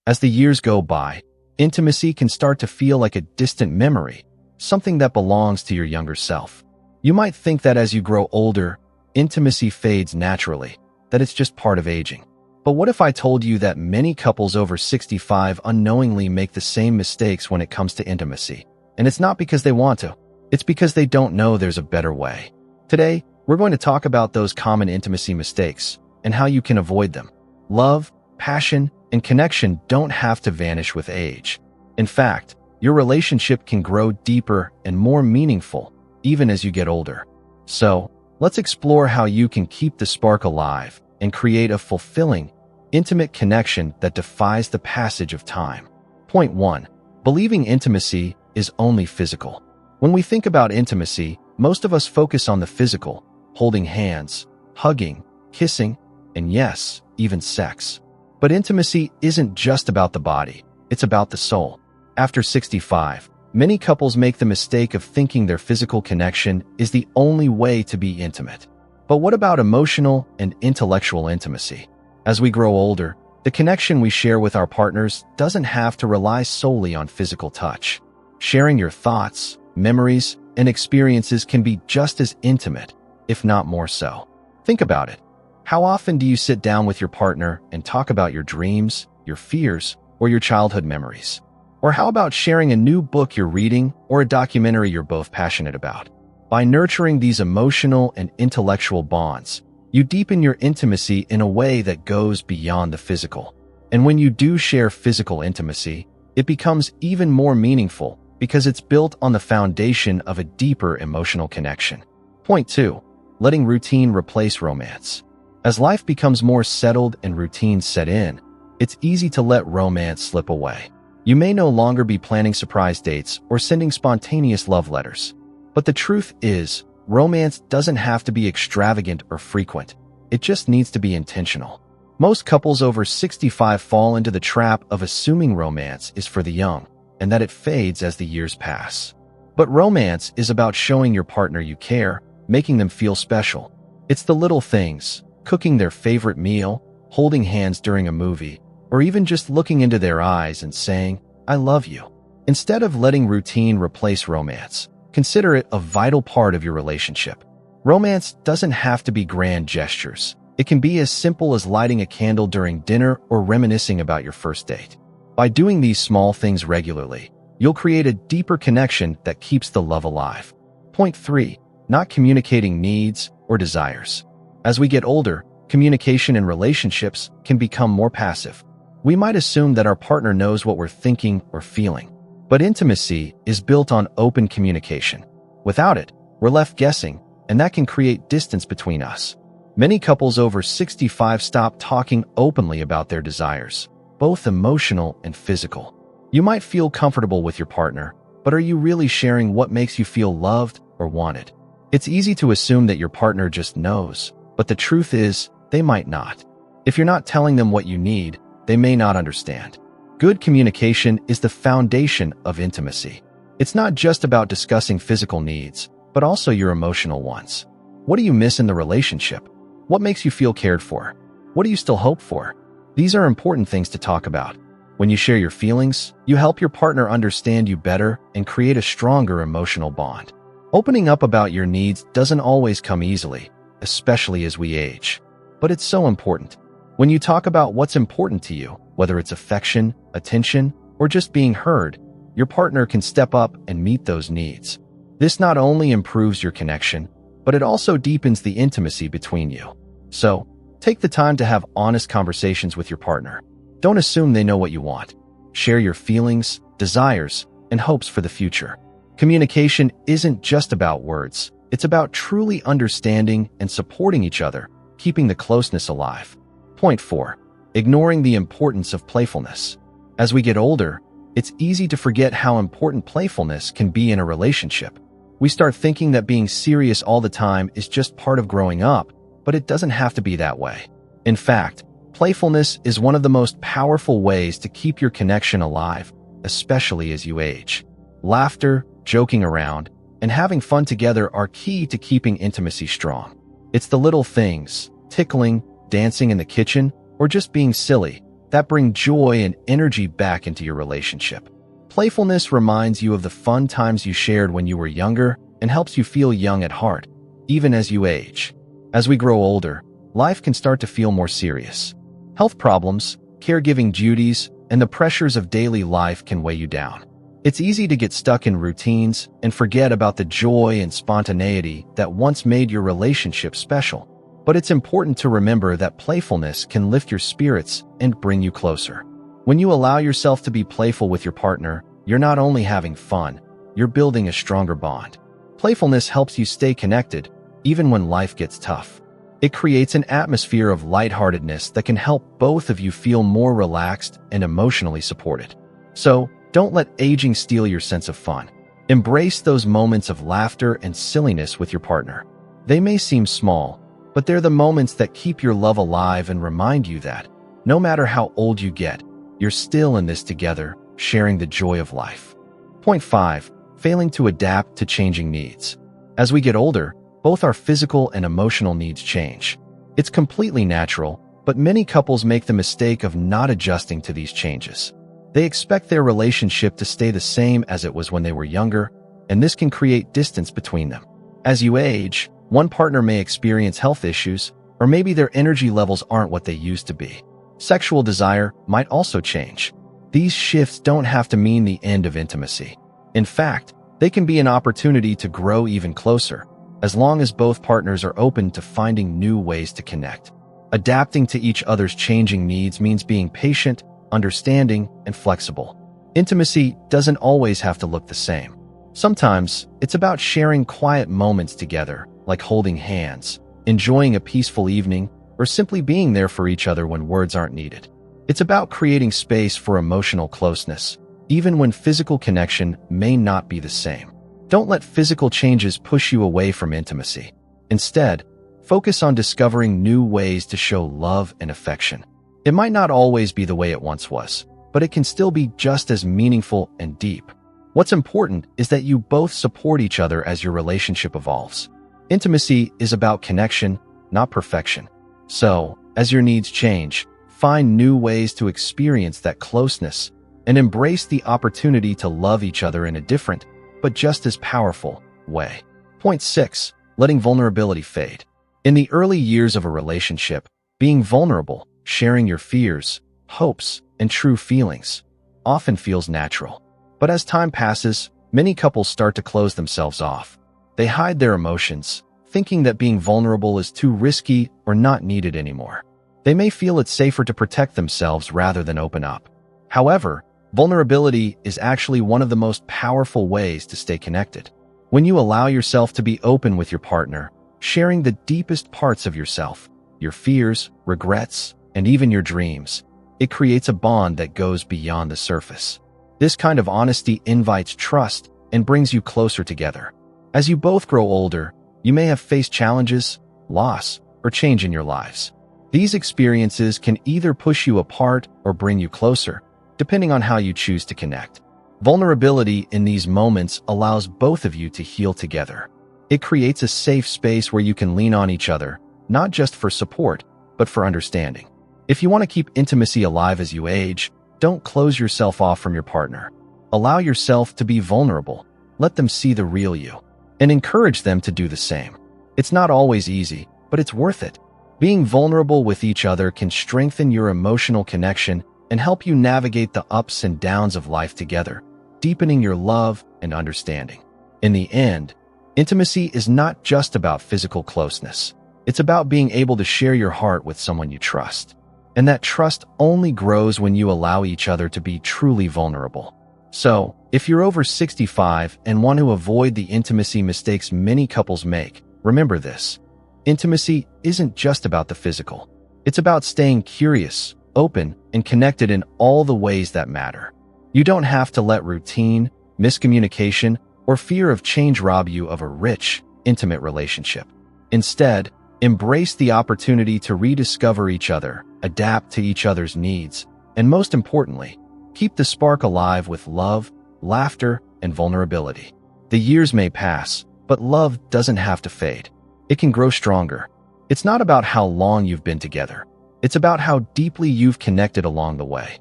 As the years go by, intimacy can start to feel like a distant memory, something that belongs to your younger self. You might think that as you grow older, intimacy fades naturally, that it's just part of aging. But what if I told you that many couples over 65 unknowingly make the same mistakes when it comes to intimacy? And it's not because they want to, it's because they don't know there's a better way. Today, we're going to talk about those common intimacy mistakes and how you can avoid them. Love, passion, and connection don't have to vanish with age. In fact, your relationship can grow deeper and more meaningful even as you get older. So, let's explore how you can keep the spark alive and create a fulfilling, intimate connection that defies the passage of time. Point 1. Believing intimacy is only physical. When we think about intimacy, most of us focus on the physical, holding hands, hugging, kissing, and yes, even sex. But intimacy isn't just about the body, it's about the soul. After 65, many couples make the mistake of thinking their physical connection is the only way to be intimate. But what about emotional and intellectual intimacy? As we grow older, the connection we share with our partners doesn't have to rely solely on physical touch. Sharing your thoughts, memories, and experiences can be just as intimate, if not more so. Think about it. How often do you sit down with your partner and talk about your dreams, your fears, or your childhood memories? Or how about sharing a new book you're reading or a documentary you're both passionate about? By nurturing these emotional and intellectual bonds, you deepen your intimacy in a way that goes beyond the physical. And when you do share physical intimacy, it becomes even more meaningful because it's built on the foundation of a deeper emotional connection. Point 2. Letting routine replace romance. As life becomes more settled and routines set in, it's easy to let romance slip away. You may no longer be planning surprise dates or sending spontaneous love letters. But the truth is, romance doesn't have to be extravagant or frequent. It just needs to be intentional. Most couples over 65 fall into the trap of assuming romance is for the young, and that it fades as the years pass. But romance is about showing your partner you care, making them feel special. It's the little things, cooking their favorite meal, holding hands during a movie, or even just looking into their eyes and saying, "I love you." Instead of letting routine replace romance, consider it a vital part of your relationship. Romance doesn't have to be grand gestures. It can be as simple as lighting a candle during dinner or reminiscing about your first date. By doing these small things regularly, you'll create a deeper connection that keeps the love alive. Point 3. Not communicating needs or desires. As we get older, communication in relationships can become more passive. We might assume that our partner knows what we're thinking or feeling. But intimacy is built on open communication. Without it, we're left guessing, and that can create distance between us. Many couples over 65 stop talking openly about their desires, both emotional and physical. You might feel comfortable with your partner, but are you really sharing what makes you feel loved or wanted? It's easy to assume that your partner just knows, but the truth is, they might not. If you're not telling them what you need, they may not understand. Good communication is the foundation of intimacy. It's not just about discussing physical needs, but also your emotional ones. What do you miss in the relationship? What makes you feel cared for? What do you still hope for? These are important things to talk about. When you share your feelings, you help your partner understand you better and create a stronger emotional bond. Opening up about your needs doesn't always come easily, especially as we age. But it's so important. When you talk about what's important to you, whether it's affection, attention, or just being heard, your partner can step up and meet those needs. This not only improves your connection, but it also deepens the intimacy between you. So, take the time to have honest conversations with your partner. Don't assume they know what you want. Share your feelings, desires, and hopes for the future. Communication isn't just about words. It's about truly understanding and supporting each other, keeping the closeness alive. Point 4. Ignoring the importance of playfulness. As we get older, it's easy to forget how important playfulness can be in a relationship. We start thinking that being serious all the time is just part of growing up, but it doesn't have to be that way. In fact, playfulness is one of the most powerful ways to keep your connection alive, especially as you age. Laughter, joking around, and having fun together are key to keeping intimacy strong. It's the little things, tickling, dancing in the kitchen, or just being silly, that bring joy and energy back into your relationship. Playfulness reminds you of the fun times you shared when you were younger and helps you feel young at heart, even as you age. As we grow older, life can start to feel more serious. Health problems, caregiving duties, and the pressures of daily life can weigh you down. It's easy to get stuck in routines and forget about the joy and spontaneity that once made your relationship special. But it's important to remember that playfulness can lift your spirits and bring you closer. When you allow yourself to be playful with your partner, you're not only having fun, you're building a stronger bond. Playfulness helps you stay connected, even when life gets tough. It creates an atmosphere of lightheartedness that can help both of you feel more relaxed and emotionally supported. So, don't let aging steal your sense of fun. Embrace those moments of laughter and silliness with your partner. They may seem small, but they're the moments that keep your love alive and remind you that, no matter how old you get, you're still in this together, sharing the joy of life. Point 5. Failing to adapt to changing needs. As we get older, both our physical and emotional needs change. It's completely natural, but many couples make the mistake of not adjusting to these changes. They expect their relationship to stay the same as it was when they were younger, and this can create distance between them. As you age, one partner may experience health issues, or maybe their energy levels aren't what they used to be. Sexual desire might also change. These shifts don't have to mean the end of intimacy. In fact, they can be an opportunity to grow even closer, as long as both partners are open to finding new ways to connect. Adapting to each other's changing needs means being patient, understanding, and flexible. Intimacy doesn't always have to look the same. Sometimes, it's about sharing quiet moments together, like holding hands, enjoying a peaceful evening, or simply being there for each other when words aren't needed. It's about creating space for emotional closeness, even when physical connection may not be the same. Don't let physical changes push you away from intimacy. Instead, focus on discovering new ways to show love and affection. It might not always be the way it once was, but it can still be just as meaningful and deep. What's important is that you both support each other as your relationship evolves. Intimacy is about connection, not perfection. So, as your needs change, find new ways to experience that closeness and embrace the opportunity to love each other in a different, but just as powerful, way. Point 6. Letting vulnerability fade. In the early years of a relationship, being vulnerable, sharing your fears, hopes, and true feelings often feels natural. But as time passes, many couples start to close themselves off. They hide their emotions, thinking that being vulnerable is too risky or not needed anymore. They may feel it's safer to protect themselves rather than open up. However, vulnerability is actually one of the most powerful ways to stay connected. When you allow yourself to be open with your partner, sharing the deepest parts of yourself, your fears, regrets, and even your dreams, it creates a bond that goes beyond the surface. This kind of honesty invites trust and brings you closer together. As you both grow older, you may have faced challenges, loss, or change in your lives. These experiences can either push you apart or bring you closer, depending on how you choose to connect. Vulnerability in these moments allows both of you to heal together. It creates a safe space where you can lean on each other, not just for support, but for understanding. If you want to keep intimacy alive as you age, don't close yourself off from your partner. Allow yourself to be vulnerable. Let them see the real you, and encourage them to do the same. It's not always easy, but it's worth it. Being vulnerable with each other can strengthen your emotional connection and help you navigate the ups and downs of life together, deepening your love and understanding. In the end, intimacy is not just about physical closeness. It's about being able to share your heart with someone you trust. And that trust only grows when you allow each other to be truly vulnerable. So, if you're over 65 and want to avoid the intimacy mistakes many couples make, remember this. Intimacy isn't just about the physical. It's about staying curious, open, and connected in all the ways that matter. You don't have to let routine, miscommunication, or fear of change rob you of a rich, intimate relationship. Instead, embrace the opportunity to rediscover each other, adapt to each other's needs, and most importantly, keep the spark alive with love, laughter, and vulnerability. The years may pass, but love doesn't have to fade. It can grow stronger. It's not about how long you've been together. It's about how deeply you've connected along the way.